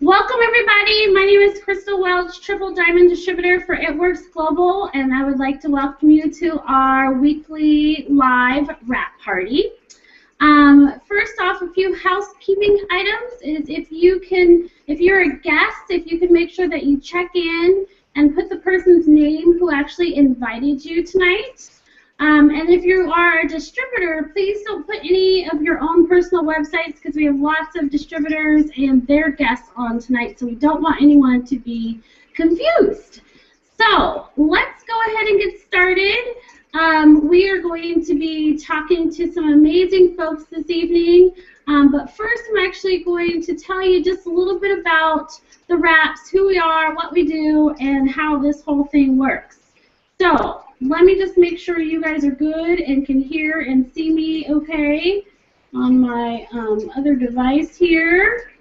Welcome everybody, my name is Crystal Welch, Triple Diamond Distributor for It Works Global, and I would like to welcome you to our weekly live wrap party. First off, a few housekeeping items is if you're a guest, if you can make sure that you check in and put the person's name who actually invited you tonight. And if you are a distributor, please don't put any of your own personal websites because we have lots of distributors and their guests on tonight, so we don't want anyone to be confused. So let's go ahead and get started. We are going to be talking to some amazing folks this evening, but first I'm actually going to tell you just a little bit about the wraps, who we are, what we do, and how this whole thing works. So let me just make sure you guys are good and can hear and see me okay on my other device here,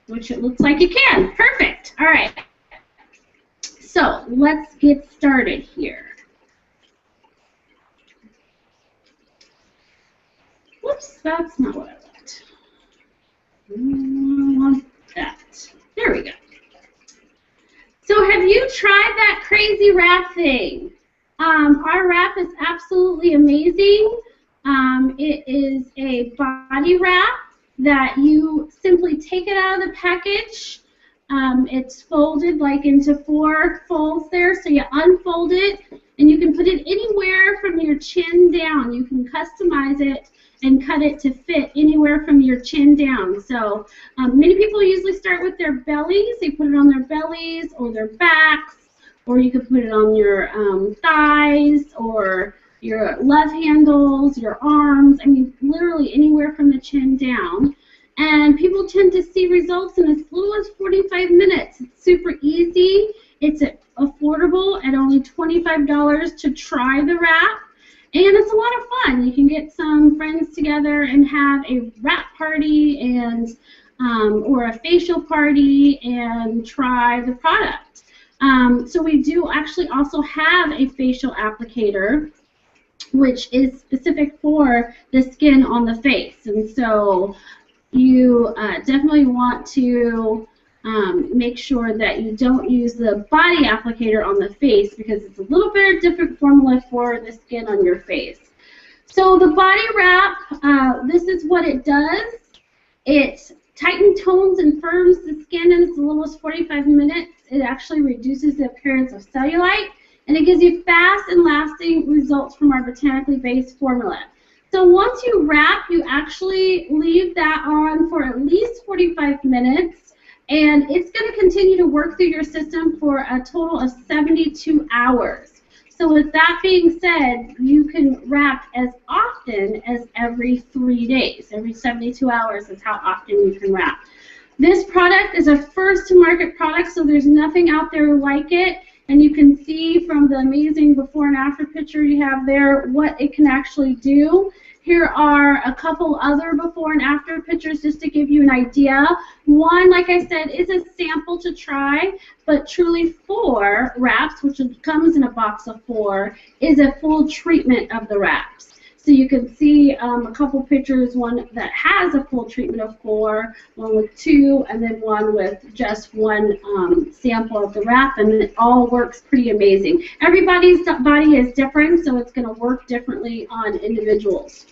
which it looks like you can. Perfect. All right. So let's get started here. Whoops, that's not what I want. I want that. There we go. So have you tried that crazy wrap thing? Our wrap is absolutely amazing. It is a body wrap that you simply take it out of the package. It's folded like into 4 folds there, so you unfold it, and you can put it anywhere from your chin down. You can customize it and cut it to fit anywhere from your chin down. So many people usually start with their bellies. They put it on their bellies or their backs, or you could put it on your thighs or your love handles, your arms. I mean, literally anywhere from the chin down. And people tend to see results in as little as 45 minutes. It's super easy. It's affordable at only $25 to try the wrap. And it's a lot of fun. You can get some friends together and have a wrap party and or a facial party and try the product. So we do actually also have a facial applicator, which is specific for the skin on the face. And so you definitely want to make sure that you don't use the body applicator on the face because it's a little bit of different formula for the skin on your face. So the body wrap, this is what it does. It tightens, tones, and firms the skin in as little as 45 minutes. It actually reduces the appearance of cellulite, and it gives you fast and lasting results from our botanically based formula. So once you wrap, you actually leave that on for at least 45 minutes, and it's going to continue to work through your system for a total of 72 hours. So with that being said, you can wrap as often as every 3 days. Every 72 hours is how often you can wrap. This product is a first-to-market product, so there's nothing out there like it. And you can see from the amazing before and after picture you have there what it can actually do. Here are a couple other before and after pictures just to give you an idea. One, like I said, is a sample to try, but truly 4 wraps, which comes in a box of 4, is a full treatment of the wraps. So you can see a couple pictures, one that has a full treatment of 4, one with 2, and then one with just 1 sample of the wrap, and it all works pretty amazing. Everybody's body is different, so it's going to work differently on individuals.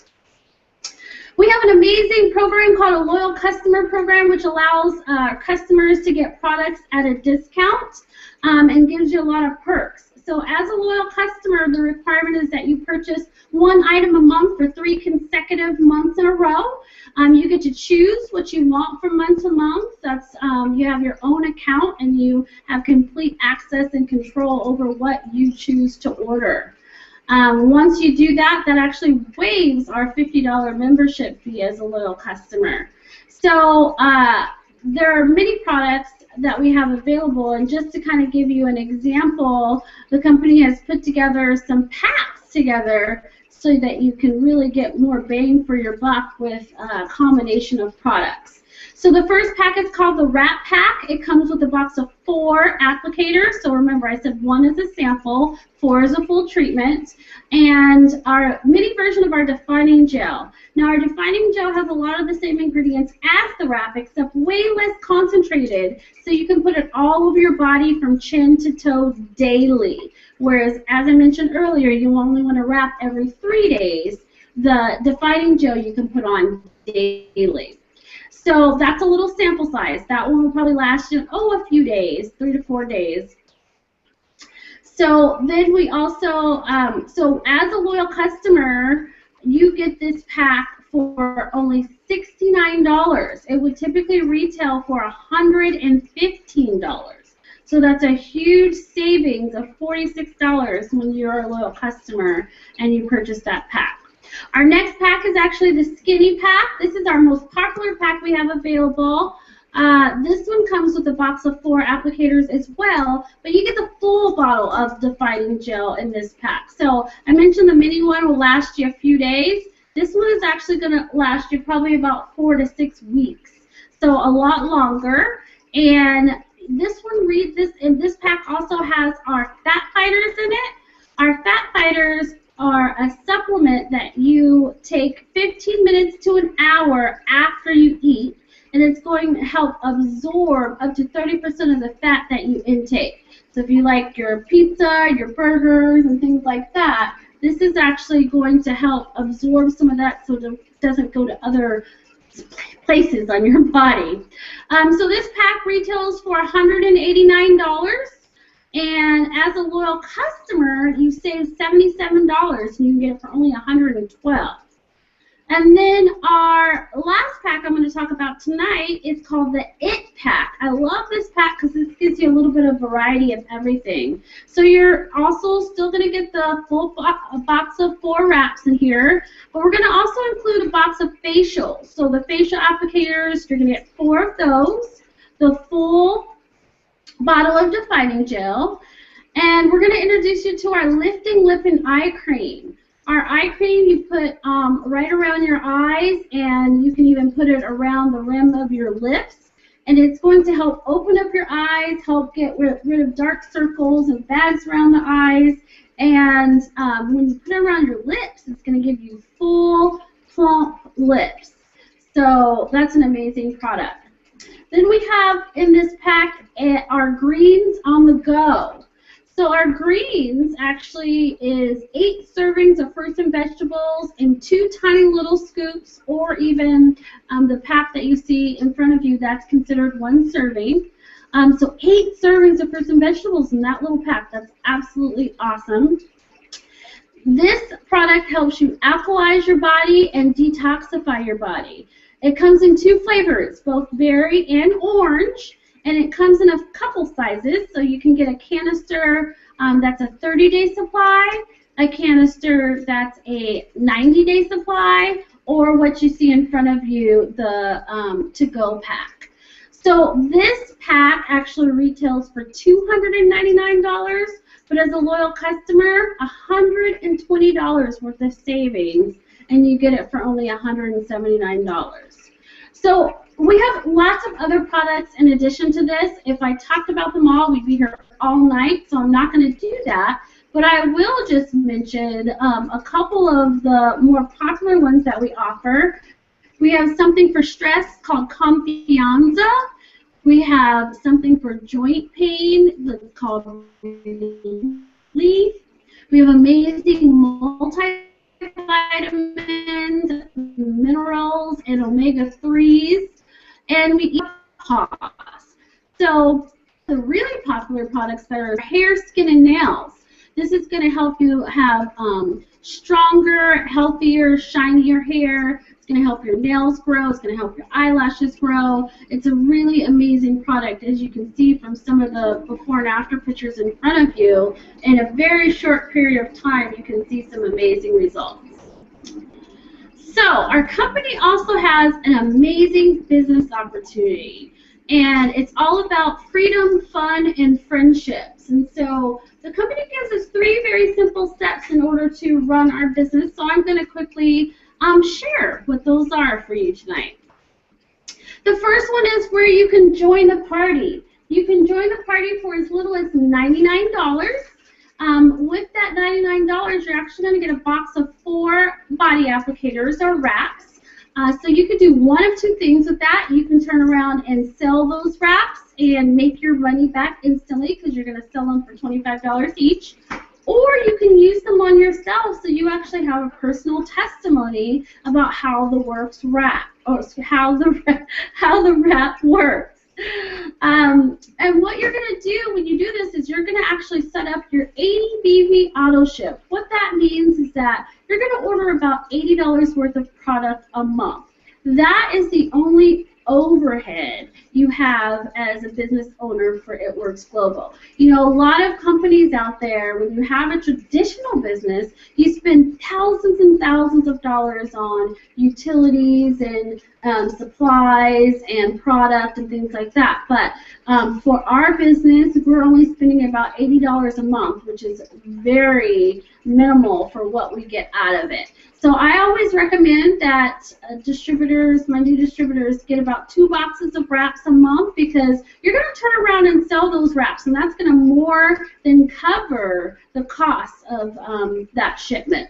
We have an amazing program called a Loyal Customer Program, which allows customers to get products at a discount and gives you a lot of perks. So as a loyal customer, the requirement is that you purchase 1 item a month for 3 consecutive months in a row. You get to choose what you want from month to month. That's you have your own account, and you have complete access and control over what you choose to order. Once you do that, that actually waives our $50 membership fee as a loyal customer. So there are many products that we have available, and just to kind of give you an example, the company has put together some packs together so that you can really get more bang for your buck with a combination of products. So the first pack is called the Wrap Pack. It comes with a box of 4 applicators. So remember, I said 1 is a sample, 4 is a full treatment, and our mini version of our defining gel. Now, our defining gel has a lot of the same ingredients as the wrap, except way less concentrated, so you can put it all over your body from chin to toes daily. Whereas, as I mentioned earlier, you only want to wrap every 3 days. The defining gel you can put on daily. So that's a little sample size. That one will probably last you, a few days, 3 to 4 days. So then we also, so as a loyal customer, you get this pack for only $69. It would typically retail for $115. So that's a huge savings of $46 when you're a loyal customer and you purchase that pack. Our next pack is actually the skinny pack. This is our most popular pack we have available. This one comes with a box of 4 applicators as well, but you get the full bottle of defining gel in this pack. So I mentioned the mini one will last you a few days. This one is actually going to last you probably about 4 to 6 weeks, so a lot longer. And this one this pack also has our fat fighters in it. Our fat fighters are a supplement that you take 15 minutes to an hour after you eat, and it's going to help absorb up to 30% of the fat that you intake. So if you like your pizza, your burgers, and things like that, this is actually going to help absorb some of that so it doesn't go to other places on your body. So this pack retails for $189. And as a loyal customer, you save $77, and you can get it for only $112. And then our last pack I'm going to talk about tonight is called the It Pack. I love this pack because this gives you a little bit of variety of everything. So you're also still going to get the full box of 4 wraps in here, but we're going to also include a box of facials. So the facial applicators, you're going to get 4 of those, the full bottle of defining gel, and we're going to introduce you to our lifting lip and eye cream. Our eye cream you put right around your eyes, and you can even put it around the rim of your lips, and it's going to help open up your eyes, help get rid of dark circles and bags around the eyes, and when you put it around your lips, it's going to give you full, plump lips. So that's an amazing product. Then we have in this pack our greens on the go. So our greens actually is 8 servings of fruits and vegetables in 2 tiny little scoops, or even the pack that you see in front of you, that's considered 1 serving. So 8 servings of fruits and vegetables in that little pack. That's absolutely awesome. This product helps you alkalize your body and detoxify your body. It comes in 2 flavors, both berry and orange, and it comes in a couple sizes, so you can get a canister that's a 30-day supply, a canister that's a 90-day supply, or what you see in front of you, the to-go pack. So this pack actually retails for $299, but as a loyal customer, $120 worth of savings, and you get it for only $179. So we have lots of other products in addition to this. If I talked about them all, we'd be here all night, so I'm not going to do that. But I will just mention a couple of the more popular ones that we offer. We have something for stress called Confianza. We have something for joint pain that's called Relief. We have amazing multivitamins, minerals, and omega-3s. And we eat pause. So the really popular products that are hair, skin, and nails. This is going to help you have stronger, healthier, shinier hair. It's going to help your nails grow. It's going to help your eyelashes grow. It's a really amazing product, as you can see from some of the before and after pictures in front of you. In a very short period of time, you can see some amazing results. So our company also has an amazing business opportunity, and it's all about freedom, fun, and friendships. And so the company gives us 3 very simple steps in order to run our business, so I'm going to quickly share what those are for you tonight. The first one is where you can join the party. You can join the party for as little as $99. With that $99, you're actually going to get a box of 4 body applicators or wraps. So you could do one of two things with that. You can turn around and sell those wraps and make your money back instantly because you're going to sell them for $25 each. Or you can use them on yourself so you actually have a personal testimony about how the wrap works. And what you're going to do when you do this is you're going to actually set up your 80 BV auto ship. What that means is that you're going to order about $80 worth of product a month. That is the only overhead you have as a business owner for It Works Global. You know, a lot of companies out there, when you have a traditional business, you spend thousands and thousands of dollars on utilities and supplies and product and things like that. But for our business, we're only spending about $80 a month, which is very minimal for what we get out of it. So I always recommend that distributors, my new distributors, get about 2 boxes of wraps a month because you're going to turn around and sell those wraps, and that's going to more than cover the cost of that shipment.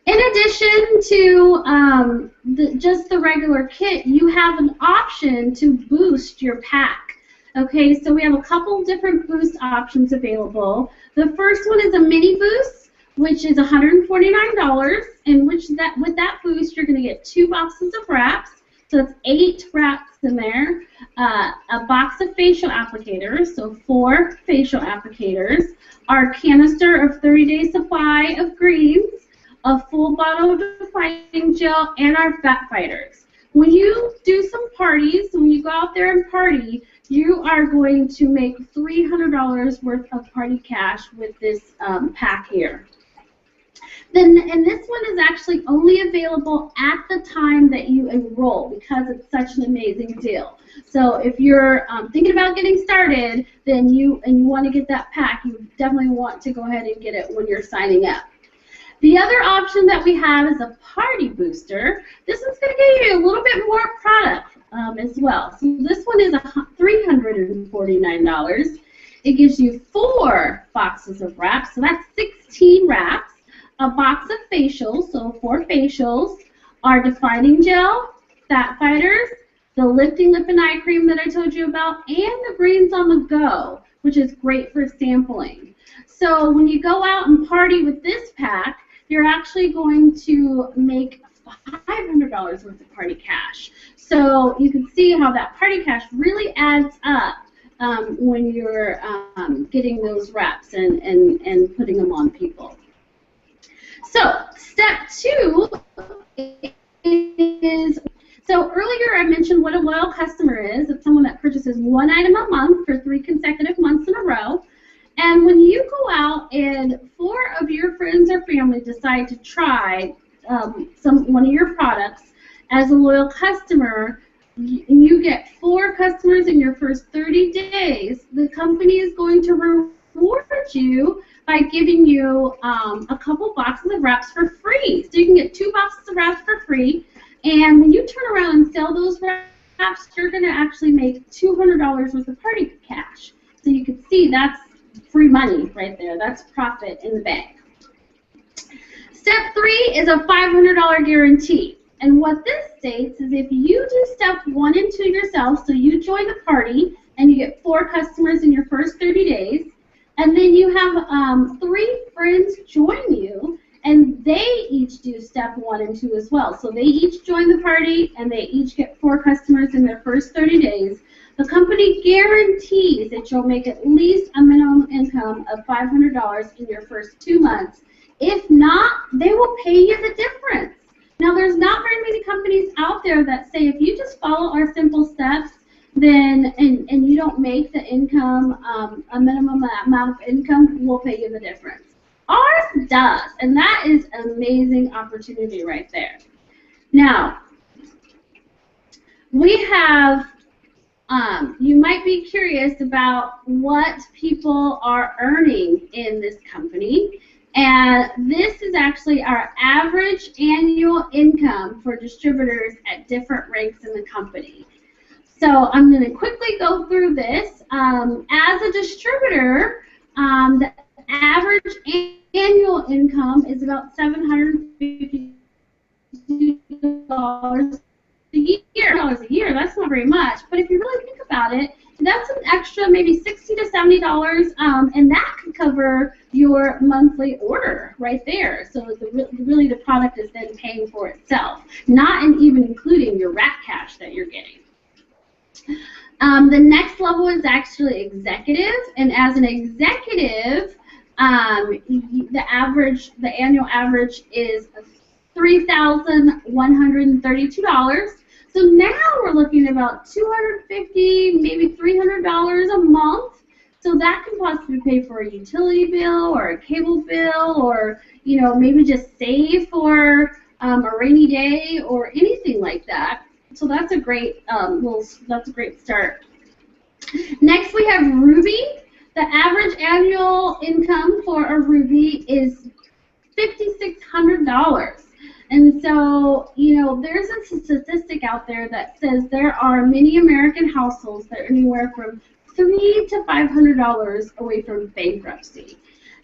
In addition to just the regular kit, you have an option to boost your pack. Okay, so we have a couple different boost options available. The first one is a mini boost, which is $149, and with that boost you're going to get 2 boxes of wraps, so it's 8 wraps in there, a box of facial applicators, so 4 facial applicators, our canister of 30-day supply of greens, a full bottle of defining gel, and our fat fighters. When you do some parties, when you go out there and party, you are going to make $300 worth of party cash with this pack here. And this one is actually only available at the time that you enroll because it's such an amazing deal. So if you're thinking about getting started, then you want to get that pack, you definitely want to go ahead and get it when you're signing up. The other option that we have is a party booster. This one's going to give you a little bit more product as well. So this one is $349. It gives you 4 boxes of wraps, so that's 16 wraps, a box of facials, so 4 facials, our defining gel, fat fighters, the lifting lip and eye cream that I told you about, and the greens on the go, which is great for sampling. So when you go out and party with this pack, you're actually going to make $500 worth of party cash. So you can see how that party cash really adds up when you're getting those wraps and putting them on people. So step 2 is, so earlier I mentioned what a loyal customer is. It's someone that purchases 1 item a month for 3 consecutive months in a row. And when you go out and 4 of your friends or family decide to try one of your products as a loyal customer, and you get 4 customers in your first 30 days, the company is going to reward you by giving you a couple boxes of wraps for free. So you can get 2 boxes of wraps for free, and when you turn around and sell those wraps, you're going to actually make $200 worth of party cash. So you can see that's free money right there. That's profit in the bank. Step 3 is a $500 guarantee. And what this states is if you do step 1 and 2 yourself, so you join the party and you get 4 customers in your first 30 days, and then you have 3 friends join you, and they each do step 1 and 2 as well. So they each join the party, and they each get 4 customers in their first 30 days. The company guarantees that you'll make at least a minimum income of $500 in your first 2 months. If not, they will pay you the difference. Now, there's not very many companies out there that say if you just follow our simple steps, then and you don't make the income, a minimum amount of income, we'll pay you the difference. Ours does, and that is an amazing opportunity right there. Now, we have, you might be curious about what people are earning in this company, and this is actually our average annual income for distributors at different ranks in the company. So I'm going to quickly go through this. As a distributor, the average annual income is about $752 $dollars a year. That's not very much, but if you really think about it, that's an extra maybe $60 to $70, and that could cover your monthly order right there. So really the product is then paying for itself, not even including your wrap cash that you're getting. The next level is actually executive, and as an executive, the annual average is $3,132. So now we're looking at about $250, maybe $300 a month. So that can possibly pay for a utility bill or a cable bill, or maybe just save for a rainy day or anything like that. So that's a great start. Next we have Ruby. The average annual income for a Ruby is $5,600. And so, there's a statistic out there that says there are many American households that are anywhere from $300 to $500 away from bankruptcy.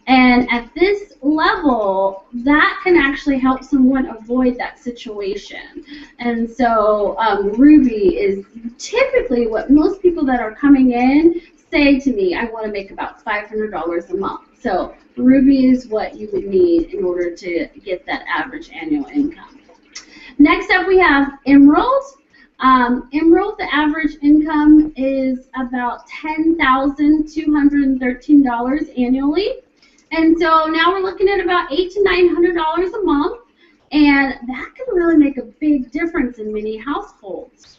And at this level, that can actually help someone avoid that situation. And so Ruby is typically what most people that are coming in say to me, I want to make about $500 a month. So Ruby is what you would need in order to get that average annual income. Next up we have Emerald. Emerald, the average income is about $10,213 annually. And so now we're looking at about $800 to $900 a month, and that can really make a big difference in many households.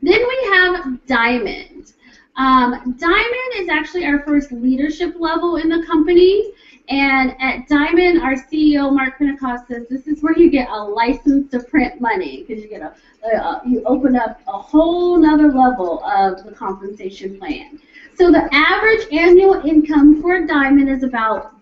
Then we have Diamond. Diamond is actually our first leadership level in the company, and at Diamond, our CEO Mark Pentecost says this is where you get a license to print money, because you get you open up a whole nother level of the compensation plan. So the average annual income for a Diamond is about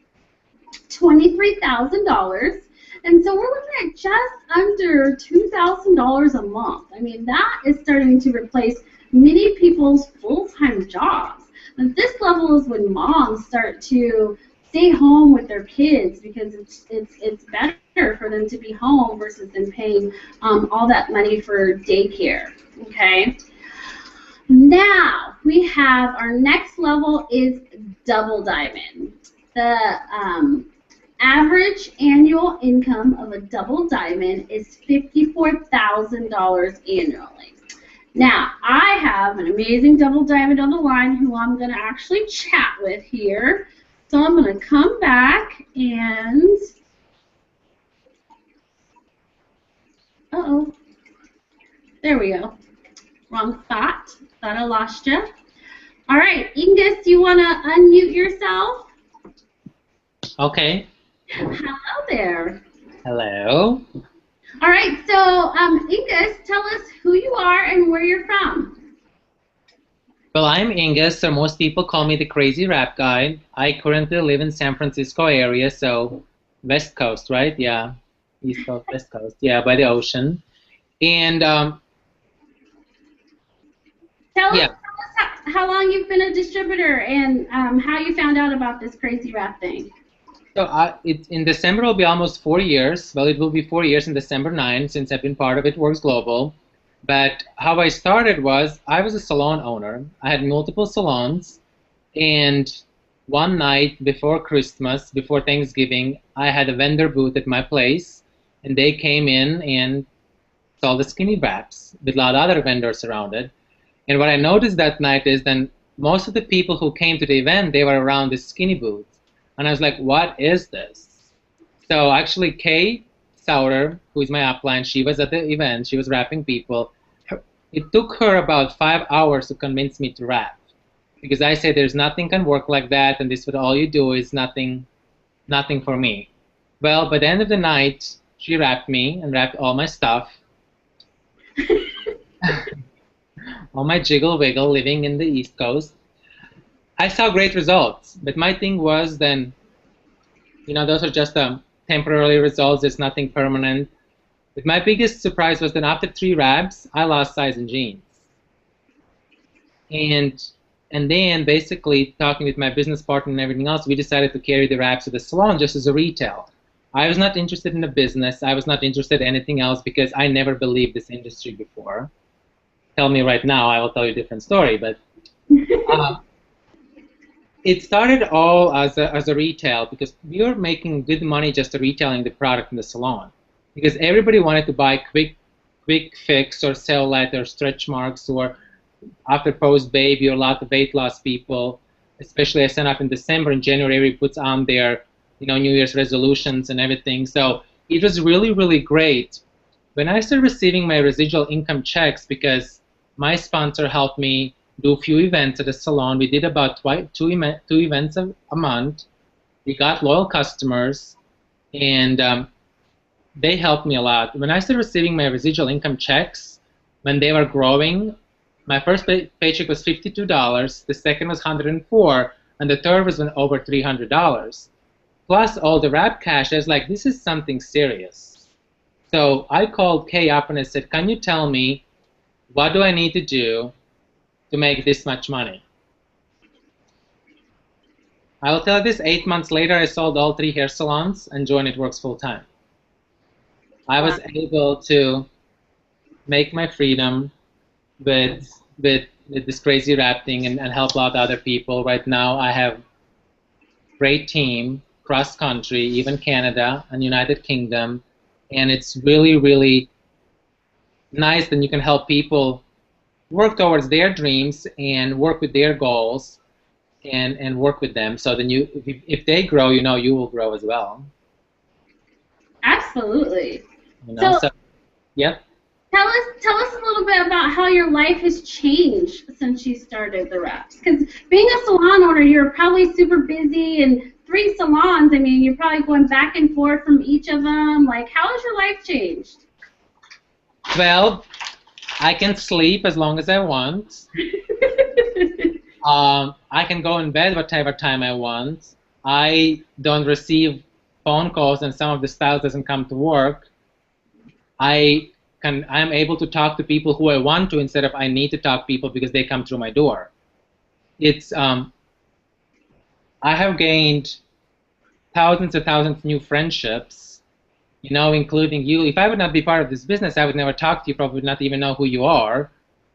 $23,000, and so we're looking at just under $2,000 a month. I mean, that is starting to replace many people's full-time jobs. And this level is when moms start to stay home with their kids, because it's better for them to be home versus them paying all that money for daycare. Okay. Now we have our next level is Double Diamond. The average annual income of a Double Diamond is $54,000 annually. Now, I have an amazing Double Diamond on the line who I'm going to actually chat with here. So I'm going to come back and, there we go. Wrong spot. Thought I lost you. All right, Inguss, do you want to unmute yourself? Okay. Hello there. Hello. All right, so Inguss, tell us who you are and where you're from. Well, I'm Inguss, so most people call me the crazy rap guy. I currently live in San Francisco area, so West Coast, right? Yeah, East Coast, West Coast, yeah, by the ocean. And tell us how long you've been a distributor and how you found out about this crazy rap thing. So in December will be almost 4 years. Well, it will be 4 years in December 9 since I've been part of It Works Global. But how I started was I was a salon owner. I had multiple salons, and one night before Christmas, before Thanksgiving, I had a vendor booth at my place, and they came in and saw the skinny wraps with a lot of other vendors around it. And what I noticed that night is then most of the people who came to the event, they were around this skinny booth. And I was like, what is this? So actually Kay Sauter, who is my upline, she was at the event, she was wrapping people. It took her about 5 hours to convince me to wrap, because I said there's nothing can work like that, and this is what all you do is nothing for me. Well, by the end of the night, she wrapped me and wrapped all my stuff. All my jiggle wiggle living in the East Coast. I saw great results, but my thing was then, those are just temporary results, there's nothing permanent. But my biggest surprise was that after 3 wraps, I lost size in jeans. And then basically talking with my business partner and everything else, we decided to carry the wraps to the salon just as a retail. I was not interested in the business. I was not interested in anything else because I never believed this industry before. Tell me right now, I will tell you a different story. But uh, it started all as a retail because we were making good money just retailing the product in the salon because everybody wanted to buy quick fix or cellulite or stretch marks or after post baby or a lot of weight loss people, especially I sign up in December and January puts on their New Year's resolutions and everything. So it was really, really great. When I started receiving my residual income checks because my sponsor helped me do a few events at the salon. We did about two events a month. We got loyal customers, and they helped me a lot. When I started receiving my residual income checks, when they were growing, my first paycheck was $52, the second was $104, and the third was over $300. Plus all the wrap cash, I was like, this is something serious. So I called Kay up and I said, can you tell me what do I need to do to make this much money? I will tell you this, 8 months later, I sold all 3 hair salons and joined It Works full time. I was able to make my freedom with this crazy rap thing and help out other people. Right now, I have a great team, cross country, even Canada and United Kingdom, and it's really, really nice that you can help people work towards their dreams and work with their goals and work with them. So then if they grow, you will grow as well. Absolutely. So yep. Tell us a little bit about how your life has changed since you started the wraps. Because being a salon owner, you're probably super busy, and 3 salons, I mean, you're probably going back and forth from each of them. Like, how has your life changed? Well, I can sleep as long as I want. I can go in bed whatever time I want. I don't receive phone calls and some of the styles doesn't come to work. I'm able to talk to people who I want to instead of I need to talk to people because they come through my door. It's I have gained thousands and thousands of new friendships, including you. If I would not be part of this business, I would never talk to you, probably would not even know who you are.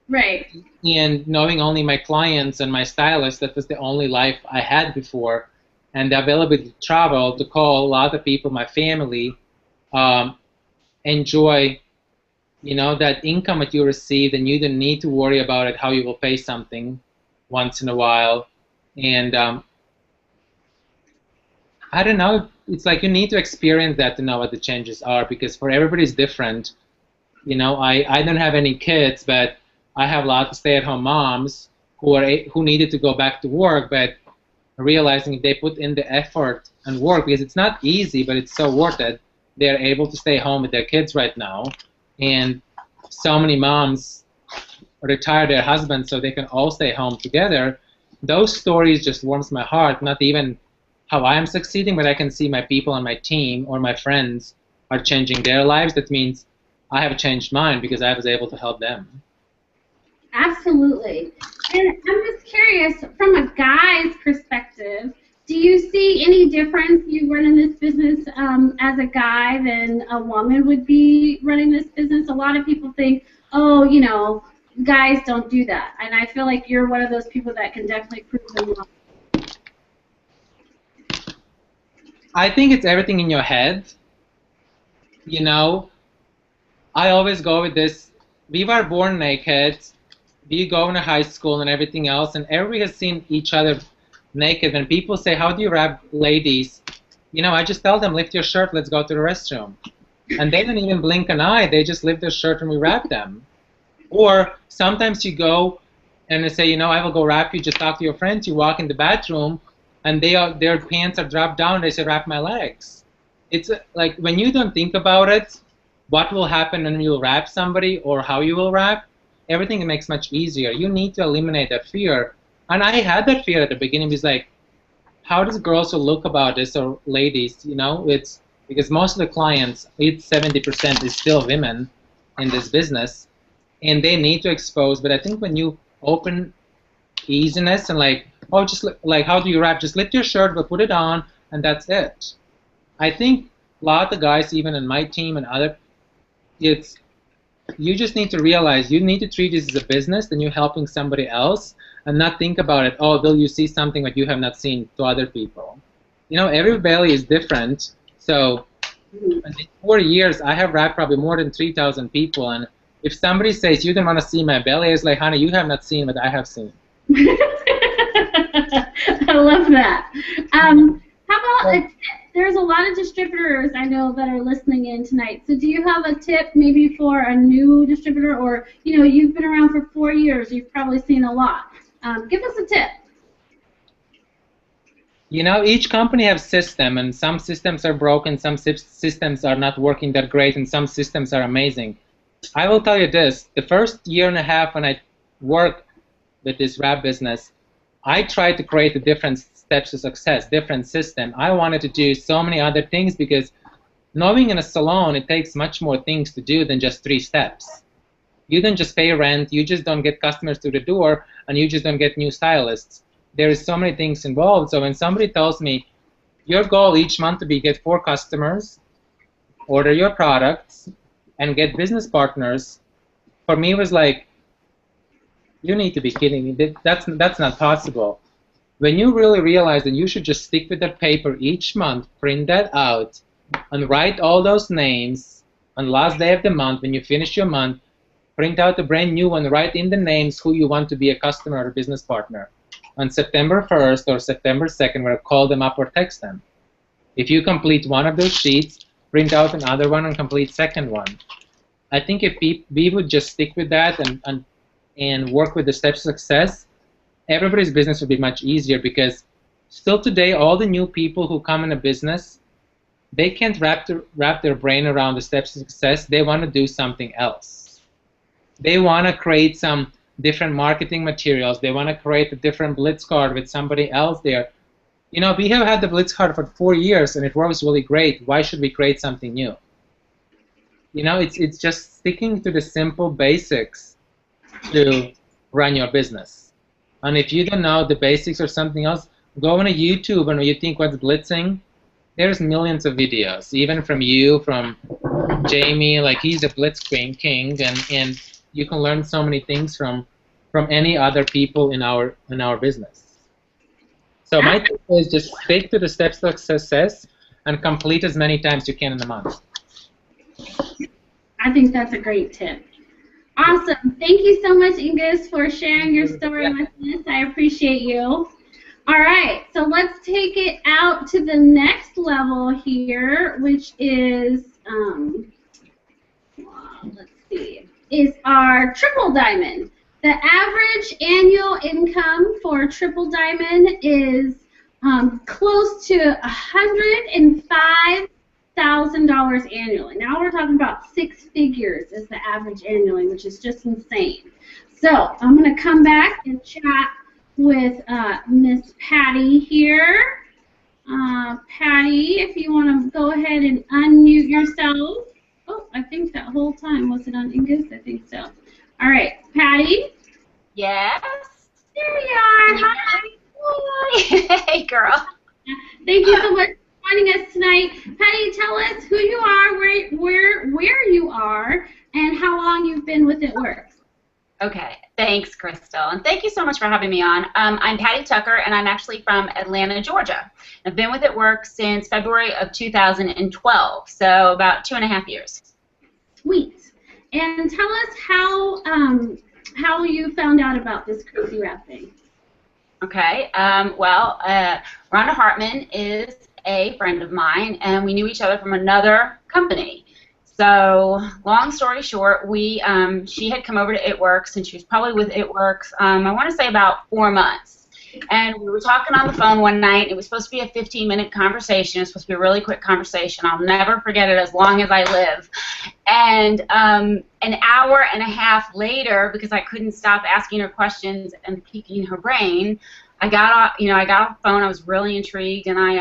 Right. And knowing only my clients and my stylist, that was the only life I had before. And the ability to travel, to call a lot of people, my family, enjoy, that income that you receive, and you don't need to worry about it, how you will pay something once in a while. And I don't know, it's like you need to experience that to know what the changes are, because for everybody it's different. I don't have any kids, but I have a lot of stay-at-home moms who needed to go back to work, but realizing if they put in the effort and work, because it's not easy, but it's so worth it, they're able to stay home with their kids right now. And so many moms retire their husbands so they can all stay home together. Those stories just warms my heart, not even how I am succeeding, but I can see my people on my team or my friends are changing their lives. That means I have changed mine because I was able to help them. Absolutely. And I'm just curious, from a guy's perspective, do you see any difference you running this business as a guy than a woman would be running this business? A lot of people think, oh, guys don't do that. And I feel like you're one of those people that can definitely prove them wrong. I think it's everything in your head. I always go with this, we were born naked, we go into high school and everything else, and everybody has seen each other naked. When people say, how do you wrap ladies? I just tell them, lift your shirt, let's go to the restroom. And they don't even blink an eye, they just lift their shirt and we wrap them. Or sometimes you go and they say, I will go wrap you, just talk to your friends, you walk in the bathroom, and their pants are dropped down, they say, wrap my legs. It's like, when you don't think about it, what will happen when you wrap somebody or how you will wrap, everything makes much easier. You need to eliminate that fear. And I had that fear at the beginning. It's like, how does girls will look about this, or ladies, it's because most of the clients, it's 70% is still women in this business, and they need to expose. But I think when you open easiness and like, just like, how do you wrap? Just lift your shirt, but put it on, and that's it. I think lot of guys, even in my team and other, it's you just need to realize you need to treat this as a business, then you're helping somebody else, and not think about it. Oh, will you see something that you have not seen to other people? You know, every belly is different. So in 4 years, I have wrapped probably more than 3,000 people, and if somebody says you don't want to see my belly, it's like, honey, you have not seen what I have seen. I love that. How about a tip? There's a lot of distributors I know that are listening in tonight. So do you have a tip maybe for a new distributor, or you've been around for 4 years, you've probably seen a lot. Give us a tip. Each company has system, and some systems are broken, some systems are not working that great, and some systems are amazing. I will tell you this, the first year and a half when I worked with this wrap business, I tried to create a different steps to success, different system. I wanted to do so many other things because knowing in a salon, it takes much more things to do than just 3 steps. You don't just pay rent, you just don't get customers to the door, and you just don't get new stylists. There is so many things involved. So when somebody tells me, your goal each month to be get 4 customers, order your products, and get business partners, for me it was like, you need to be kidding me. That's not possible. When you really realize that you should just stick with that paper each month, print that out, and write all those names on the last day of the month, when you finish your month, print out a brand new one, write in the names who you want to be a customer or a business partner. On September 1st or September 2nd, we'll call them up or text them. If you complete one of those sheets, print out another one and complete second one. I think if we would just stick with that and work with the steps of success, everybody's business would be much easier, because still today, all the new people who come in a business, they can't wrap their brain around the steps of success. They want to do something else. They want to create some different marketing materials. They want to create a different Blitz card with somebody else there. We have had the Blitz card for 4 years, and it works really great. Why should we create something new? It's just sticking to the simple basics to run your business. And if you don't know the basics or something else, go on a YouTube, and when you think what's blitzing, there's millions of videos, even from Jamie, like he's a blitz king, and you can learn so many things from any other people in our business. So my tip is just stick to the steps to success and complete as many times as you can in a month. I think that's a great tip. Awesome. Thank you so much, Inguss, for sharing your story with us. I appreciate you. All right, so let's take it out to the next level here, which is, let's see, is our triple diamond. The average annual income for triple diamond is close to $105,000 annually. Now we're talking about 6 figures as the average annually, which is just insane. So I'm going to come back and chat with Miss Patty here. Patty, if you want to go ahead and unmute yourself. Oh, I think that whole time, was it on Inguss? I think so. All right, Patty. Yes? There you are. Hi. Hey, girl. Thank you so much for joining us tonight. Patty, tell us who you are, where you are, and how long you've been with It Works. Okay, thanks, Crystal, and thank you so much for having me on. I'm Patty Tucker, and I'm actually from Atlanta, Georgia. I've been with It Works since February of 2012, so about 2.5 years. Sweet. And tell us how you found out about this crazy wrap thing. Okay, well, Rhonda Hartman is a friend of mine, and we knew each other from another company. So, long story short, she had come over to It Works, and she was probably with It Works, I want to say about 4 months. And we were talking on the phone one night. It was supposed to be a 15-minute conversation. It was supposed to be a really quick conversation. I'll never forget it as long as I live. And an hour and a half later, because I couldn't stop asking her questions and piquing her brain, I got off the phone. I was really intrigued, and I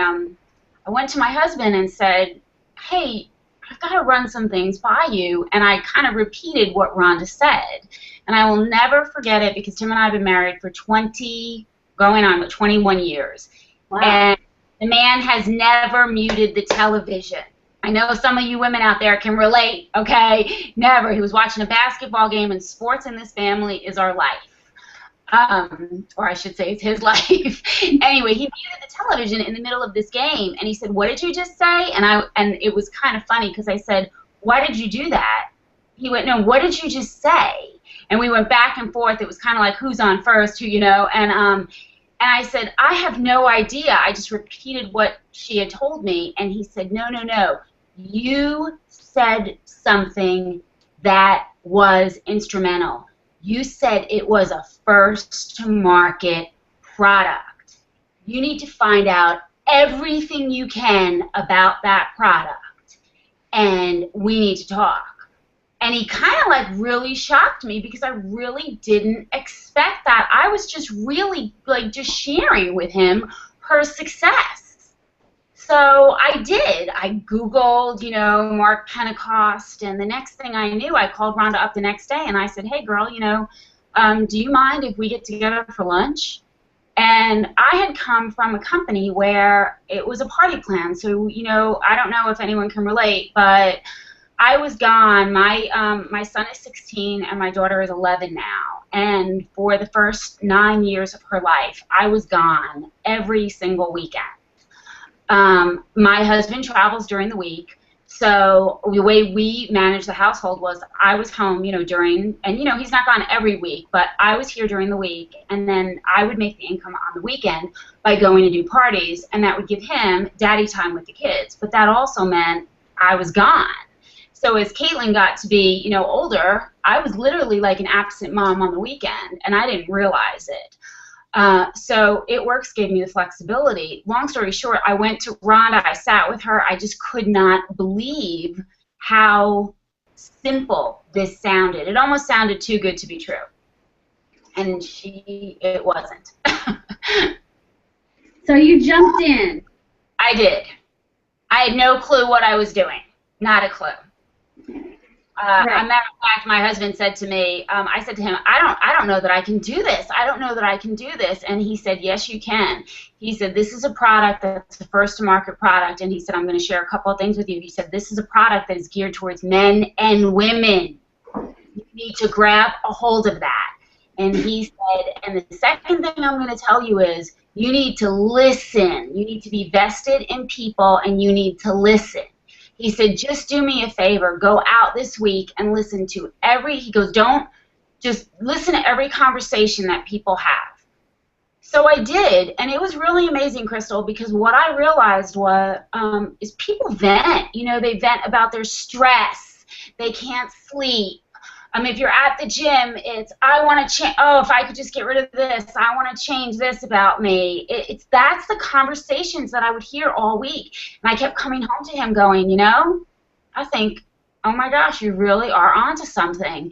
went to my husband and said, "Hey, I've got to run some things by you," and I kind of repeated what Rhonda said. And I will never forget it, because Tim and I have been married for 21 years. Wow. And the man has never muted the television. I know some of you women out there can relate, okay? Never. He was watching a basketball game, and sports in this family is our life. Or I should say it's his life. Anyway, he muted the television in the middle of this game, and he said, "What did you just say?" And it was kind of funny because I said, "Why did you do that?" He went, "No, what did you just say?" And we went back and forth. It was kind of like who's on first, who, and I said, "I have no idea. I just repeated what she had told me." And he said, "No, no, no. You said something that was instrumental. You said it was a first-to-market product. You need to find out everything you can about that product, and we need to talk." And he kind of like really shocked me because I really didn't expect that. I was just really like just sharing with him her success. So I did. I Googled, Mark Pentecost, and the next thing I knew, I called Rhonda up the next day and I said, "Hey girl, do you mind if we get together for lunch?" And I had come from a company where it was a party plan, so I don't know if anyone can relate, but I was gone. My son is 16 and my daughter is 11 now. And for the first 9 years of her life, I was gone every single weekend. My husband travels during the week, so the way we managed the household was I was home, during, and he's not gone every week, but I was here during the week, and then I would make the income on the weekend by going to do parties, and that would give him daddy time with the kids. But that also meant I was gone. So as Caitlin got to be, older, I was literally like an absent mom on the weekend, and I didn't realize it. So It Works gave me the flexibility. Long story short, I went to Rhonda, I sat with her, I just could not believe how simple this sounded. It almost sounded too good to be true. And it wasn't. So you jumped in. I did. I had no clue what I was doing. Not a clue. Right. As a matter of fact, my husband said to me, I said to him, I don't know that I can do this. I don't know that I can do this. And he said, "Yes, you can." He said, "This is a product that's a first-to-market product." And he said, "I'm going to share a couple of things with you." He said, "This is a product that is geared towards men and women. You need to grab a hold of that." And he said, "And the second thing I'm going to tell you is you need to listen. You need to be vested in people, and you need to listen." He said, "Just do me a favor. Go out this week and listen to he goes, don't just listen to every conversation that people have." So I did, and it was really amazing, Crystal, because what I realized is people vent. They vent about their stress. They can't sleep. If you're at the gym, it's, "I want to change. Oh, if I could just get rid of this. I want to change this about me." That's the conversations that I would hear all week. And I kept coming home to him going, I think, oh my gosh, you really are onto something.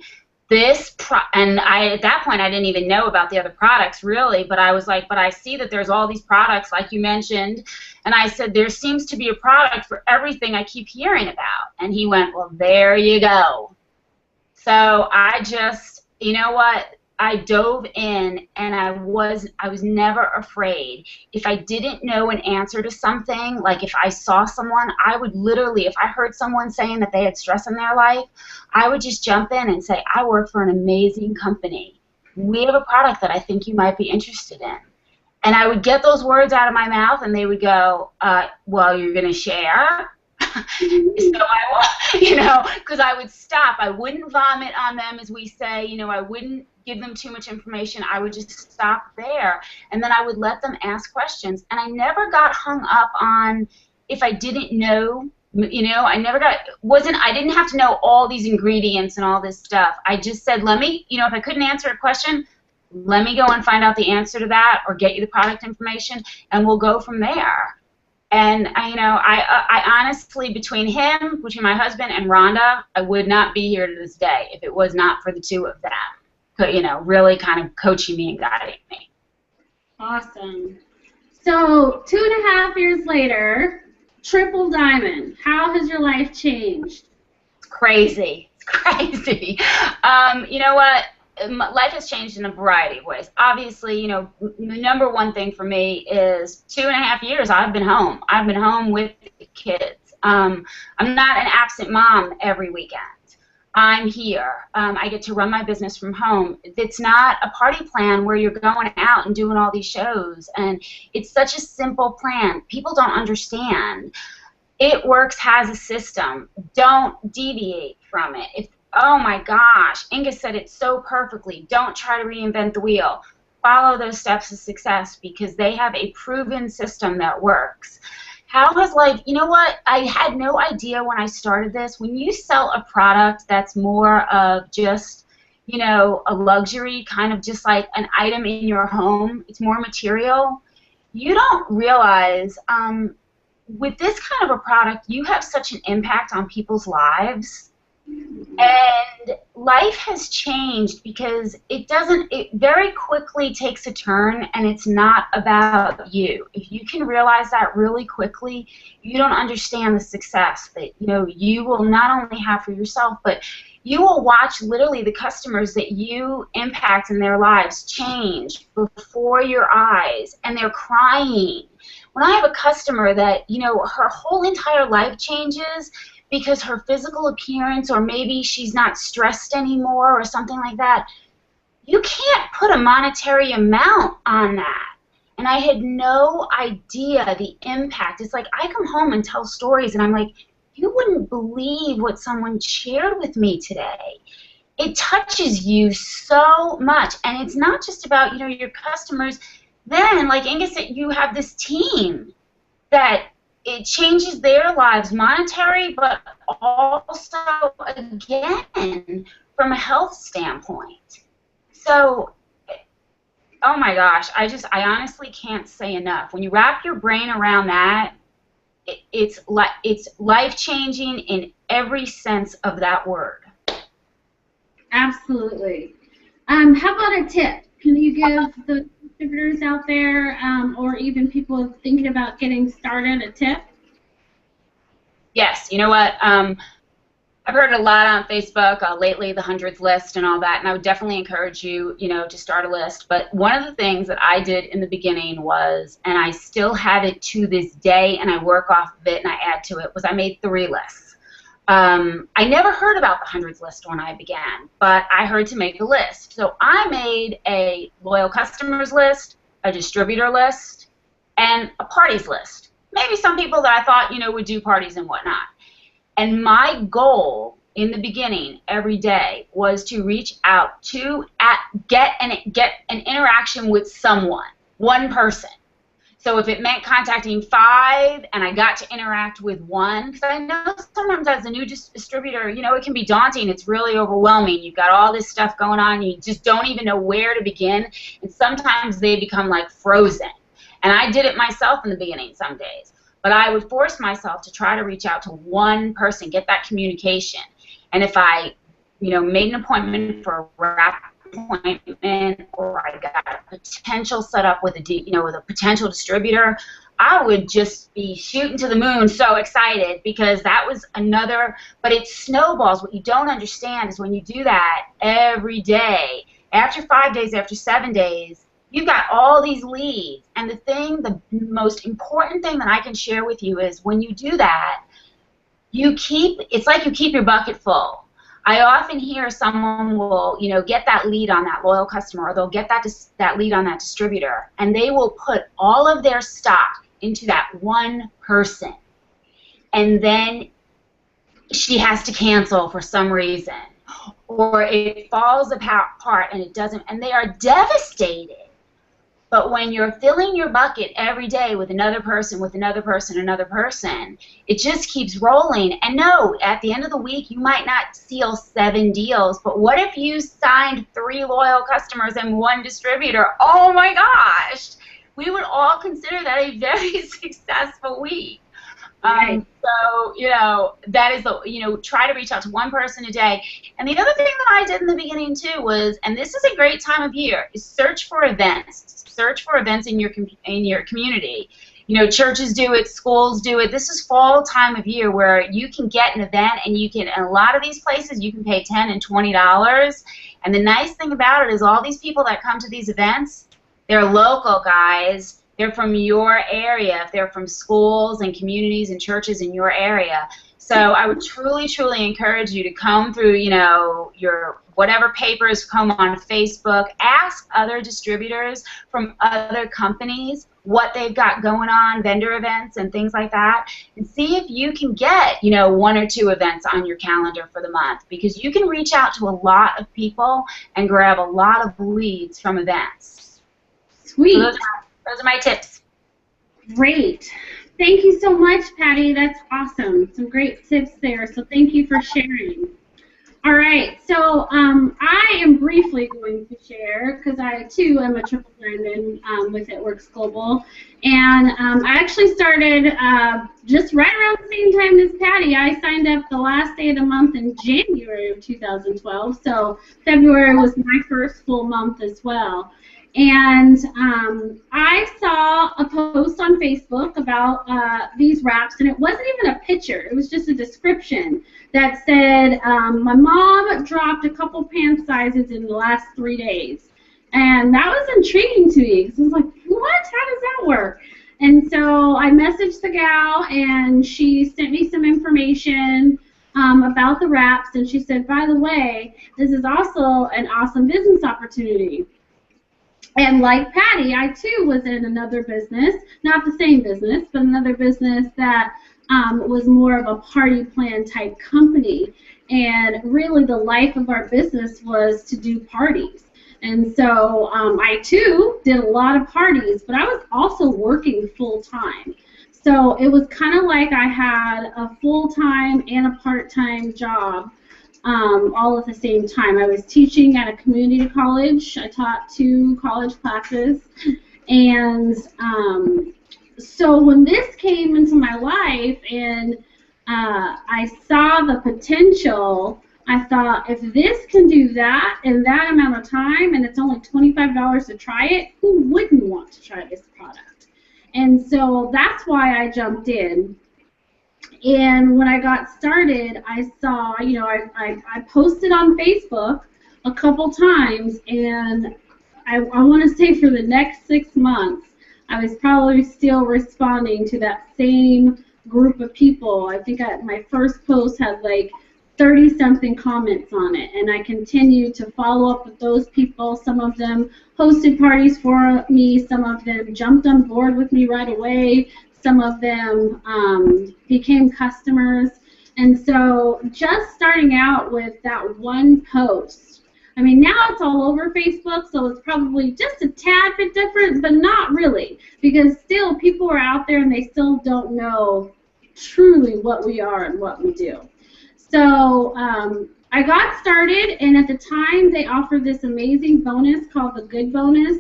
And at that point, I didn't even know about the other products, really. But I was like, but I see that there's all these products, like you mentioned. And I said, there seems to be a product for everything I keep hearing about. And he went, "Well, there you go." So I just, I dove in, and I was never afraid. If I didn't know an answer to something, like if I saw someone, I would literally, if I heard someone saying that they had stress in their life, I would just jump in and say, "I work for an amazing company. We have a product that I think you might be interested in." And I would get those words out of my mouth, and they would go, "Well, you're going to share?" So because I would stop. I wouldn't vomit on them, as we say. I wouldn't give them too much information. I would just stop there, and then I would let them ask questions. And I never got hung up on if I didn't know. I didn't have to know all these ingredients and all this stuff. I just said, let me, if I couldn't answer a question, let me go and find out the answer to that, or get you the product information, and we'll go from there. And I honestly, between my husband and Rhonda, I would not be here to this day if it was not for the two of them, really kind of coaching me and guiding me. Awesome. So 2.5 years later, triple diamond. How has your life changed? It's crazy. It's crazy. You know what? Life has changed in a variety of ways. Obviously, the number one thing for me is 2.5 years I've been home. I've been home with the kids. I'm not an absent mom every weekend. I'm here. I get to run my business from home. It's not a party plan where you're going out and doing all these shows. And it's such a simple plan. People don't understand. It works, has a system. Don't deviate from it. Oh my gosh, Inguss said it so perfectly. Don't try to reinvent the wheel. Follow those steps to success because they have a proven system that works. How has life, you know what, I had no idea when I started this. When you sell a product that's more of just, you know, a luxury, kind of just like an item in your home, it's more material, you don't realize with this kind of a product, you have such an impact on people's lives. And life has changed because it very quickly takes a turn, and it's not about you. If you can realize that really quickly, you don't understand the success that, you know, you will not only have for yourself, but you will watch literally the customers that you impact in their lives change before your eyes, and they're crying. When I have a customer that, you know, her whole entire life changes because her physical appearance, or maybe she's not stressed anymore or something like that, you can't put a monetary amount on that. And I had no idea the impact. It's like I come home and tell stories, and I'm like, you wouldn't believe what someone shared with me today. It touches you so much. And it's not just about, you know, your customers. Then, like Inguss said, you have this team that it changes their lives, monetary, but also, again, from a health standpoint. So, oh my gosh, I honestly can't say enough. When you wrap your brain around that, it's life-changing in every sense of that word. Absolutely. How about a tip? Can you give the distributors out there, or even people thinking about getting started, a tip? Yes. You know what? I've heard a lot on Facebook lately, the 100th list and all that, and I would definitely encourage you, you know, to start a list. But one of the things that I did in the beginning was, and I still have it to this day, and I work off of it and I add to it, was I made 3 lists. I never heard about the 100th list when I began, but I heard to make a list. So I made a loyal customers list, a distributor list, and a parties list. Maybe some people that I thought, you know, would do parties and whatnot. And my goal in the beginning every day was to reach out to get an interaction with someone, one person. So if it meant contacting 5 and I got to interact with 1, because I know sometimes as a new distributor, you know, it can be daunting. It's really overwhelming. You've got all this stuff going on. You just don't even know where to begin. And sometimes they become like frozen. And I did it myself in the beginning some days. But I would force myself to try to reach out to one person, get that communication. And if I, you know, made an appointment for a wrap appointment, or I got a potential set up with with a potential distributor, I would just be shooting to the moon, so excited, because that was another. But it snowballs. What you don't understand is when you do that every day, after 5 days, after 7 days, you've got all these leads. And the most important thing that I can share with you is when you do that, it's like you keep your bucket full. I often hear someone will, you know, get that lead on that loyal customer, or they'll get that lead on that distributor, and they will put all of their stock into that one person, and then she has to cancel for some reason, or it falls apart and it doesn't, and they are devastated. But when you're filling your bucket every day with another person, another person, it just keeps rolling. And no, at the end of the week, you might not seal 7 deals, but what if you signed 3 loyal customers and 1 distributor? Oh my gosh! We would all consider that a very successful week. Right. So, you know, that is try to reach out to 1 person a day. And the other thing that I did in the beginning too was, and this is a great time of year, is search for events. Search for events in your community. You know, churches do it, schools do it. This is fall time of year where you can get an event, and in a lot of these places you can pay $10 and $20. And the nice thing about it is all these people that come to these events, they're local guys. they're from your area, if they're from schools and communities and churches in your area. So I would truly, truly encourage you to comb through, you know, your whatever papers, come on Facebook, ask other distributors from other companies what they've got going on, vendor events and things like that, and see if you can get, you know, 1 or 2 events on your calendar for the month, because you can reach out to a lot of people and grab a lot of leads from events. Sweet. So those are my tips. Great. Thank you so much, Patty. That's awesome. Some great tips there, so thank you for sharing. All right, so I am briefly going to share, because I, too, am a triple branded with It Works Global. And I actually started just right around the same time as Patty. I signed up the last day of the month in January of 2012, so February was my first full month as well. And I saw a post on Facebook about these wraps, and it wasn't even a picture. It was just a description that said, my mom dropped a couple pant sizes in the last 3 days. And that was intriguing to me, because I was like, what? How does that work? And so I messaged the gal, and she sent me some information about the wraps, and she said, by the way, this is also an awesome business opportunity. And like Patty, I too was in another business, not the same business, but another business that was more of a party plan type company. And really the life of our business was to do parties. And so I too did a lot of parties, but I was also working full time. So it was kind of like I had a full-time and a part-time job all at the same time. I was teaching at a community college. I taught 2 college classes. And so when this came into my life and I saw the potential, I thought, if this can do that in that amount of time and it's only $25 to try it, who wouldn't want to try this product? And so that's why I jumped in. And when I got started, I saw, you know, I posted on Facebook a couple times, and I want to say for the next 6 months, I was probably still responding to that same group of people. I think my first post had like 30-something comments on it, and I continued to follow up with those people. Some of them hosted parties for me, some of them jumped on board with me right away, some of them became customers. And so just starting out with that one post, I mean, now it's all over Facebook, so it's probably just a tad bit different, but not really, because still people are out there and they still don't know truly what we are and what we do. So I got started, and at the time they offered this amazing bonus called the Good Bonus.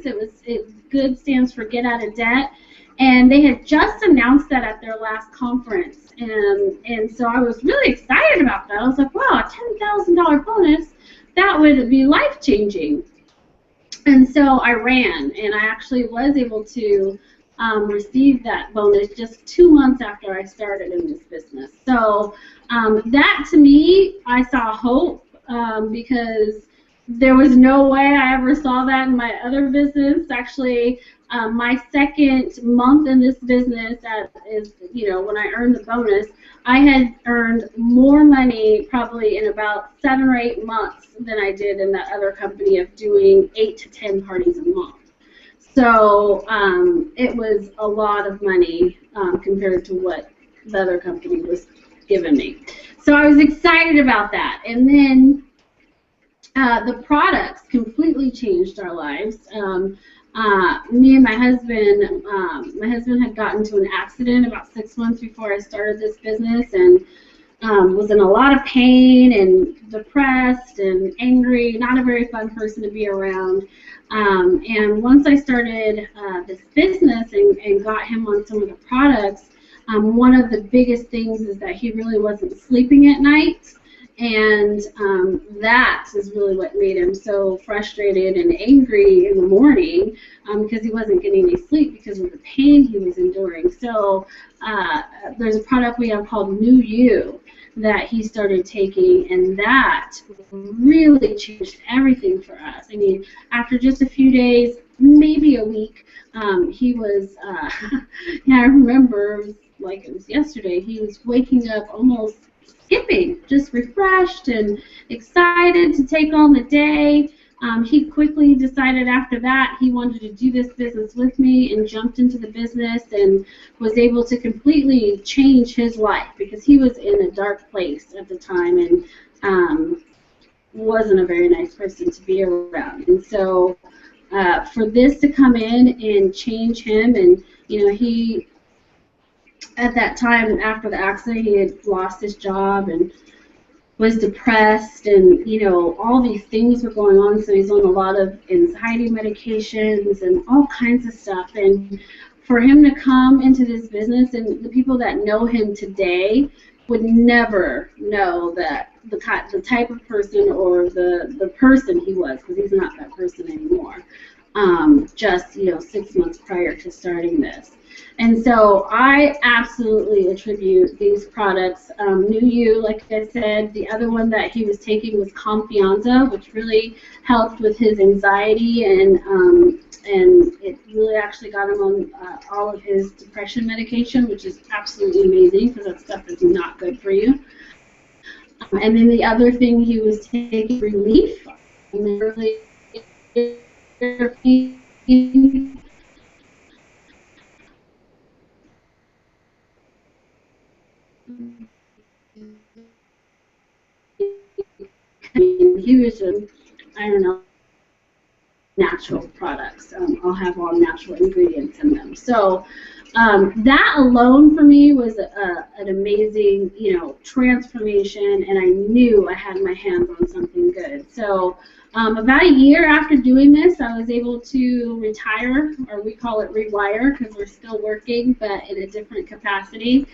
Good stands for Get Out of Debt, and they had just announced that at their last conference, and so I was really excited about that. I was like, wow, a $10,000 bonus, that would be life-changing. And so I ran, and I actually was able to receive that bonus just 2 months after I started in this business. So that, to me, I saw hope, because there was no way I ever saw that in my other business. Actually, my second month in this business, when I earned the bonus, I had earned more money probably in about 7 or 8 months than I did in that other company of doing 8 to 10 parties a month. So it was a lot of money compared to what the other company was giving me. So I was excited about that. And then the products completely changed our lives. Me and my husband had gotten into an accident about 6 months before I started this business, and was in a lot of pain and depressed and angry, not a very fun person to be around. And once I started this business and got him on some of the products, one of the biggest things is that he really wasn't sleeping at night. And that is really what made him so frustrated and angry in the morning, because he wasn't getting any sleep because of the pain he was enduring. So there's a product we have called New You that he started taking, and that really changed everything for us. I mean, after just a few days, maybe a week, he was, yeah, I remember, it was like it was yesterday, he was waking up almost skipping, just refreshed and excited to take on the day. He quickly decided after that he wanted to do this business with me and jumped into the business and was able to completely change his life because he was in a dark place at the time and wasn't a very nice person to be around. And so for this to come in and change him, and he at that time after the accident he had lost his job and was depressed, and all these things were going on, so he's on a lot of anxiety medications and all kinds of stuff. And for him to come into this business, and the people that know him today would never know that the type of person or the person he was, because he's not that person anymore, just 6 months prior to starting this. And so I absolutely attribute these products. New You, like I said, the other one that he was taking was Confianza, which really helped with his anxiety, and it really actually got him on all of his depression medication, which is absolutely amazing because that stuff is not good for you. And then the other thing he was taking, Relief, and really he was I don't know, natural products. I'll have all natural ingredients in them. So that alone for me was an amazing, transformation, and I knew I had my hands on something good. So about a year after doing this, I was able to retire, or we call it rewire because we're still working, but in a different capacity,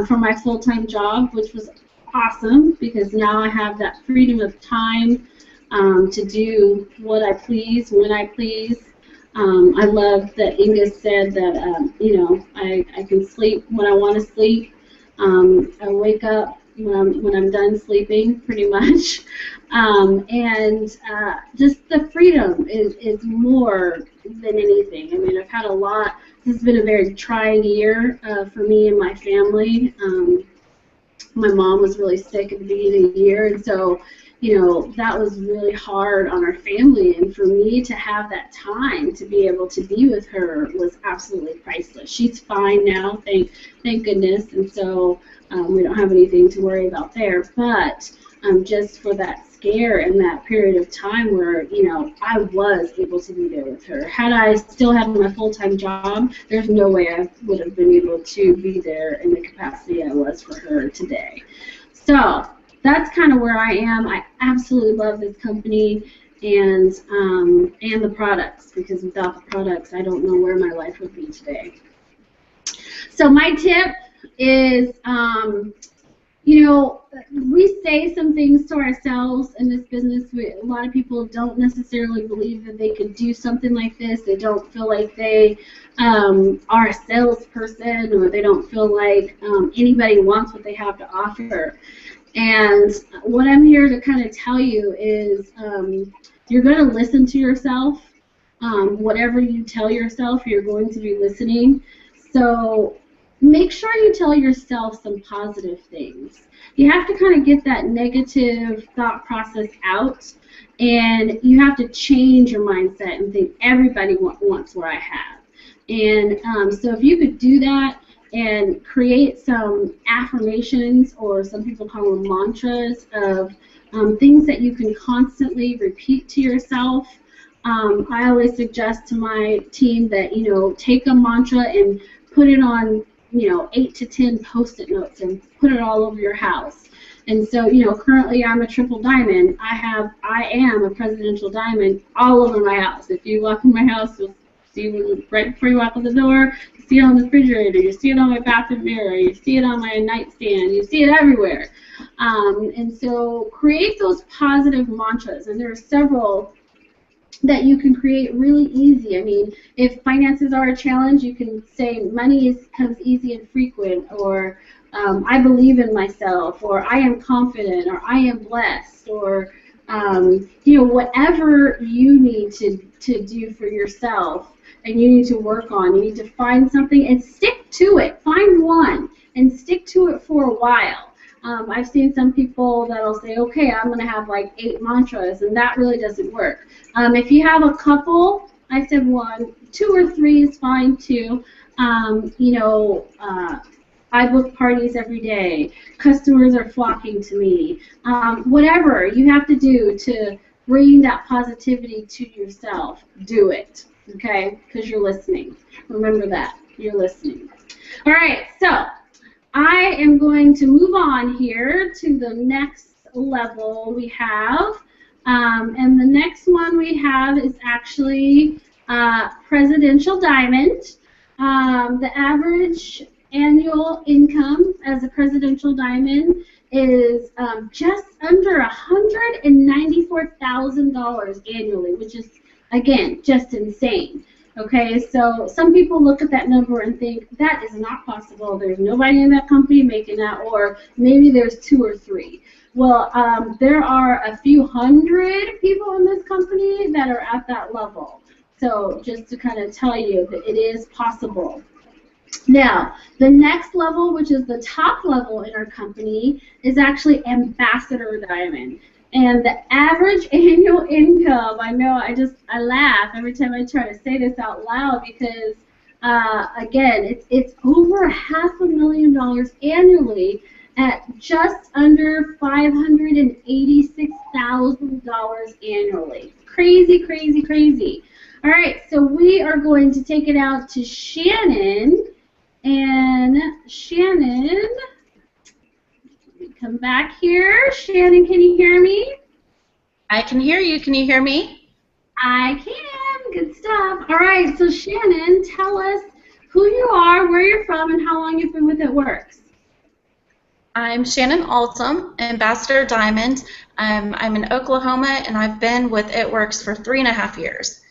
from my full-time job, which was awesome because now I have that freedom of time to do what I please, when I please. I love that Inguss said that I can sleep when I want to sleep. I wake up when I'm done sleeping, pretty much. And just the freedom is more than anything. I mean, I've had a lot. This has been a very trying year for me and my family. My mom was really sick at the beginning of the year, and so that was really hard on our family, and for me to have that time to be able to be with her was absolutely priceless. She's fine now, thank goodness, and so we don't have anything to worry about there, but just for that scare and that period of time where, I was able to be there with her. Had I still had my full-time job, there's no way I would have been able to be there in the capacity I was for her today. So that's kind of where I am. I absolutely love this company and the products, because without the products, I don't know where my life would be today. So my tip is, we say some things to ourselves in this business. A lot of people don't necessarily believe that they could do something like this. They don't feel like they are a salesperson, or they don't feel like anybody wants what they have to offer. And what I'm here to kind of tell you is you're going to listen to yourself. Whatever you tell yourself, you're going to be listening. So make sure you tell yourself some positive things. You have to kind of get that negative thought process out, and you have to change your mindset and think everybody wants what I have. And so if you could do that and create some affirmations, or some people call them mantras, of things that you can constantly repeat to yourself. I always suggest to my team that, take a mantra and put it on 8 to 10 Post-it notes and put it all over your house. And so, currently I'm a triple diamond. I am a presidential diamond all over my house. If you walk in my house, you'll see it right before you walk in the door. You see it on the refrigerator. You see it on my bathroom mirror. You see it on my nightstand. You see it everywhere. And so create those positive mantras. And there are several that you can create really easy. I mean, if finances are a challenge, you can say money comes easy and frequent, or I believe in myself, or I am confident, or I am blessed, or you know, whatever you need to do for yourself and you need to work on. You need to find something and stick to it. Find one and stick to it for a while. I've seen some people that'll say, okay, I'm going to have like 8 mantras, and that really doesn't work. If you have a couple, I said 1, 2 or 3 is fine too. You know, I book parties every day. Customers are flocking to me. Whatever you have to do to bring that positivity to yourself, do it, okay? Because you're listening. Remember that. You're listening. All right, so I am going to move on here to the next level we have. And the next one we have is actually Presidential Diamond. The average annual income as a Presidential Diamond is just under $194,000 annually, which is, again, just insane. Okay, so some people look at that number and think that is not possible. There's nobody in that company making that, or maybe there's 2 or 3. Well, there are a few hundred people in this company that are at that level. So just to kind of tell you that it is possible. Now, the next level, which is the top level in our company, is actually Ambassador Diamond. And the average annual income, I know I laugh every time I try to say this out loud because, again, it's over $500,000 annually at just under $586,000 annually. Crazy, crazy, crazy. All right, so we are going to take it out to Shannon. And Shannon, let me come back here. Shannon, can you hear me? I can hear you. Can you hear me? I can. Good stuff. All right, so Shannon, tell us who you are, where you're from, and how long you've been with It Works. I'm Shannon Altom, Ambassador Diamond. I'm in Oklahoma, and I've been with It Works for 3.5 years.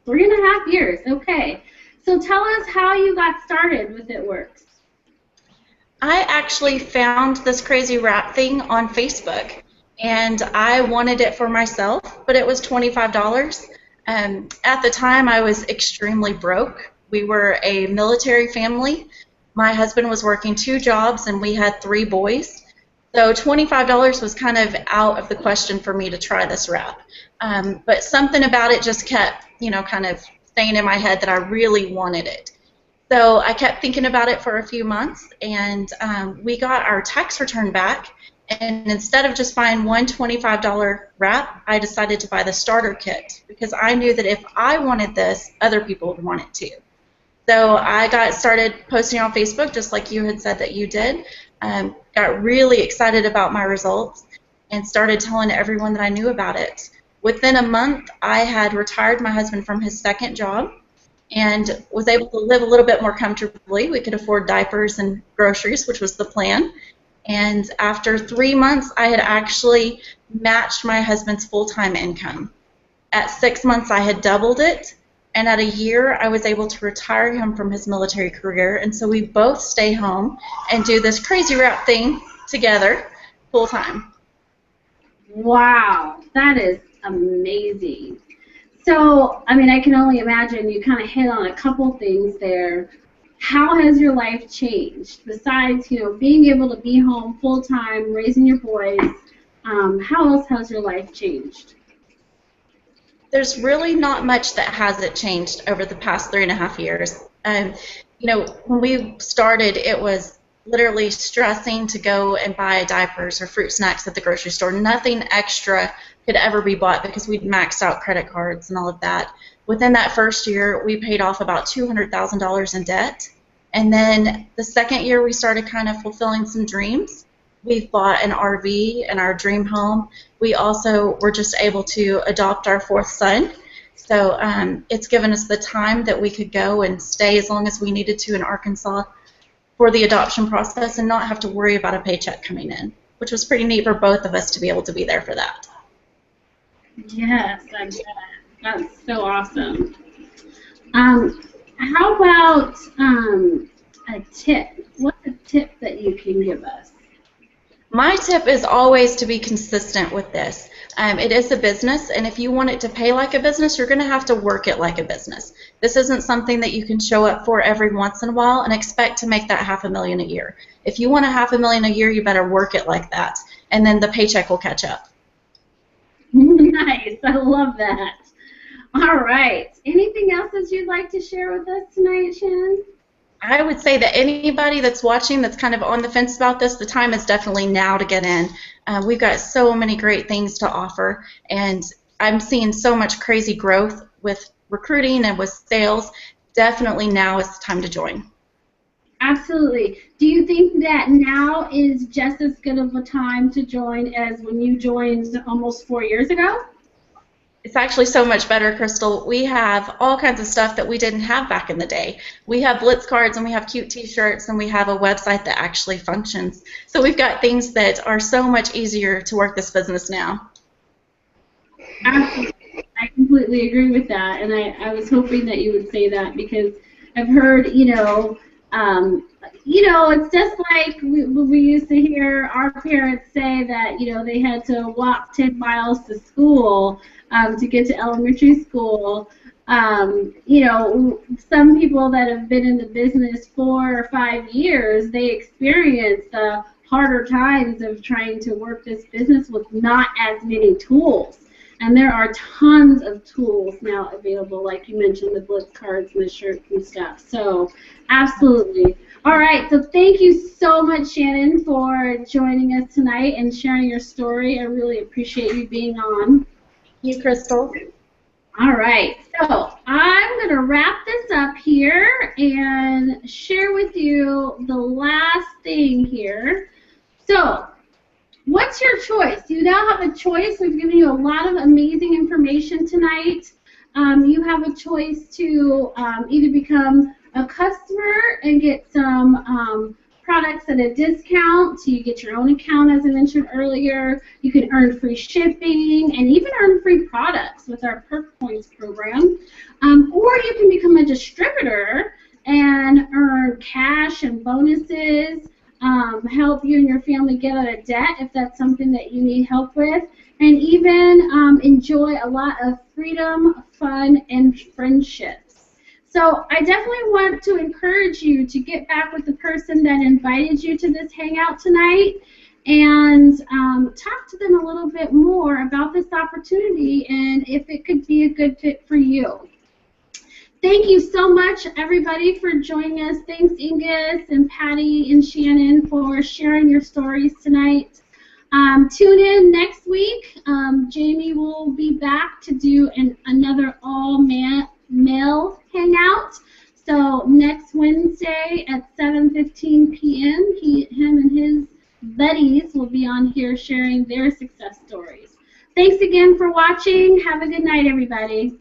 3.5 years, okay. So tell us how you got started with It Works. I actually found this crazy wrap thing on Facebook, and I wanted it for myself, but it was $25. At the time, I was extremely broke. We were a military family. My husband was working 2 jobs, and we had 3 boys. So $25 was kind of out of the question for me to try this wrap. But something about it just kept, you know, kind of staying in my head that I really wanted it. So I kept thinking about it for a few months, and we got our tax return back, and instead of just buying one $25 wrap, I decided to buy the starter kit because I knew that if I wanted this, other people would want it too. So I got started posting on Facebook just like you had said that you did, got really excited about my results, and started telling everyone that I knew about it. Within a month, I had retired my husband from his 2nd job and was able to live a little bit more comfortably. We could afford diapers and groceries, which was the plan. And after 3 months, I had actually matched my husband's full-time income. At 6 months, I had doubled it. And at a year, I was able to retire him from his military career. And so we both stay home and do this crazy wrap thing together full-time. Wow, that is amazing. So, I mean, I can only imagine you kind of hit on a couple things there. How has your life changed? Besides, you know, being able to be home full-time, raising your boys, how else has your life changed? There's really not much that hasn't changed over the past 3.5 years. You know, when we started, it was literally stressing to go and buy diapers or fruit snacks at the grocery store. Nothing extra could ever be bought because we'd maxed out credit cards and all of that. Within that first year, we paid off about $200,000 in debt. And then the second year, we started kind of fulfilling some dreams. We bought an RV and our dream home. We also were just able to adopt our 4th son. So it's given us the time that we could go and stay as long as we needed to in Arkansas for the adoption process and not have to worry about a paycheck coming in, which was pretty neat for both of us to be able to be there for that. Yes, I bet. That's so awesome. How about a tip? What's a tip that you can give us? My tip is always to be consistent with this. It is a business, and if you want it to pay like a business, you're going to have to work it like a business. This isn't something that you can show up for every once in a while and expect to make that $500,000 a year. If you want a $500,000 a year, you better work it like that, and then the paycheck will catch up. Nice. I love that. All right. Anything else that you'd like to share with us tonight, Shannon? I would say that anybody that's watching that's kind of on the fence about this, the time is definitely now to get in. We've got so many great things to offer, and I'm seeing so much crazy growth with recruiting and with sales. Definitely now is the time to join. Absolutely. Do you think that now is just as good of a time to join as when you joined almost 4 years ago? It's actually so much better, Crystal. We have all kinds of stuff that we didn't have back in the day. We have Blitz cards, and we have cute t-shirts, and we have a website that actually functions. So we've got things that are so much easier to work this business now. Absolutely. I completely agree with that, and I was hoping that you would say that because I've heard, it's just like we used to hear our parents say that, they had to walk 10 miles to school to get to elementary school. Some people that have been in the business 4 or 5 years, they experience the harder times of trying to work this business with not as many tools. And there are tons of tools now available, like you mentioned, the Blitz cards and the shirts and stuff. So, absolutely. All right, so thank you so much, Shannon, for joining us tonight and sharing your story. I really appreciate you being on. You, Crystal. All right, so I'm going to wrap this up here and share with you the last thing here. So, what's your choice? You now have a choice. We've given you a lot of amazing information tonight. You have a choice to either become a customer and get some products at a discount, so you get your own account, as I mentioned earlier. You can earn free shipping and even earn free products with our Perk Points program. Or you can become a distributor and earn cash and bonuses, help you and your family get out of debt if that's something that you need help with, and even enjoy a lot of freedom, fun, and friendships. So I definitely want to encourage you to get back with the person that invited you to this hangout tonight and talk to them a little bit more about this opportunity and if it could be a good fit for you. Thank you so much, everybody, for joining us. Thanks, Inguss and Patty and Shannon, for sharing your stories tonight. Tune in next week. Jamie will be back to do another all-male hangout. So next Wednesday at 7:15 p.m., him and his buddies will be on here sharing their success stories. Thanks again for watching. Have a good night, everybody.